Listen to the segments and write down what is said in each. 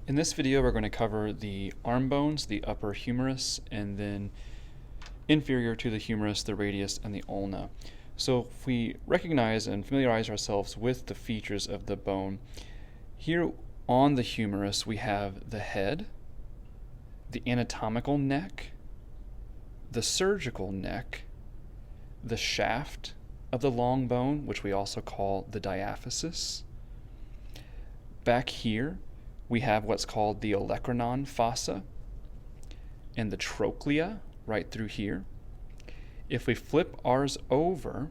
In this video, we're going to cover the arm bones, the upper humerus, and then inferior to the humerus, the radius, and the ulna. So if we recognize and familiarize ourselves with the features of the bone, here on the humerus we have the head, the anatomical neck, the surgical neck, the shaft of the long bone, which we also call the diaphysis. Back here, we have what's called the olecranon fossa and the trochlea right through here. If we flip ours over,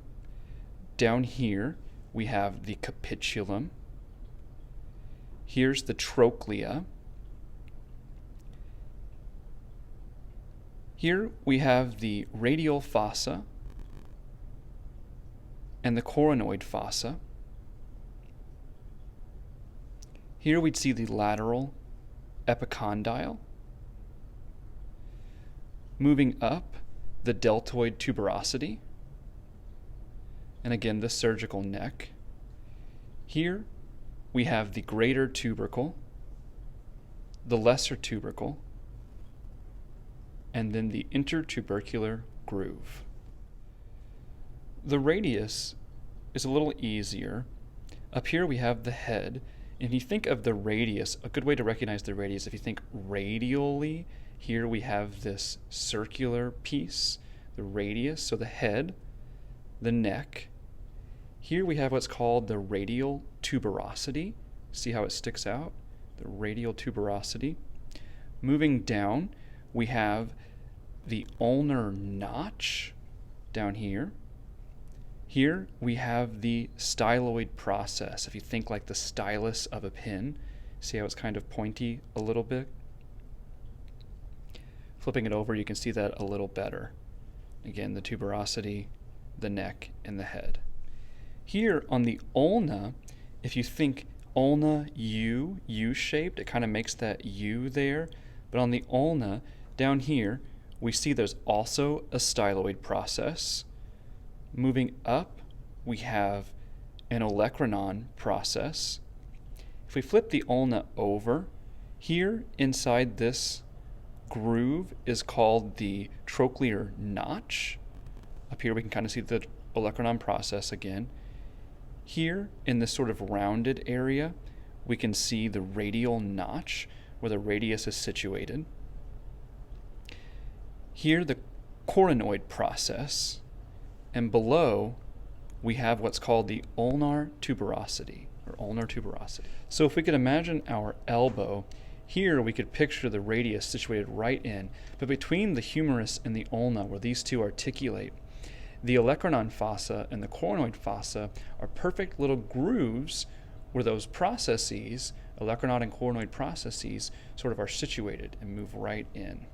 down here we have the capitulum. Here's the trochlea. Here we have the radial fossa and the coronoid fossa. Here we'd see the lateral epicondyle. Moving up, the deltoid tuberosity. And again, the surgical neck. Here we have the greater tubercle, the lesser tubercle, and then the intertubercular groove. The radius is a little easier. Up here we have the head. If you think of the radius, a good way to recognize the radius, if you think radially, here we have this circular piece, the radius, so the head, the neck. Here we have what's called the radial tuberosity. See how it sticks out? The radial tuberosity. Moving down, we have the ulnar notch down here. Here we have the styloid process. If you think like the stylus of a pin, see how it's kind of pointy a little bit? Flipping it over, you can see that a little better. Again, the tuberosity, the neck, and the head. Here on the ulna, if you think ulna U-shaped, it kind of makes that U there. But on the ulna, down here, we see there's also a styloid process. Moving up, we have an olecranon process. If we flip the ulna over, here inside this groove is called the trochlear notch. Up here we can kind of see the olecranon process again. Here in this sort of rounded area, we can see the radial notch where the radius is situated. Here the coronoid process. And below, we have what's called the ulnar tuberosity, or ulnar tuberosity. So if we could imagine our elbow, here we could picture the radius situated right in, but between the humerus and the ulna, where these two articulate, the olecranon fossa and the coronoid fossa are perfect little grooves where those processes, olecranon and coronoid processes, sort of are situated and move right in.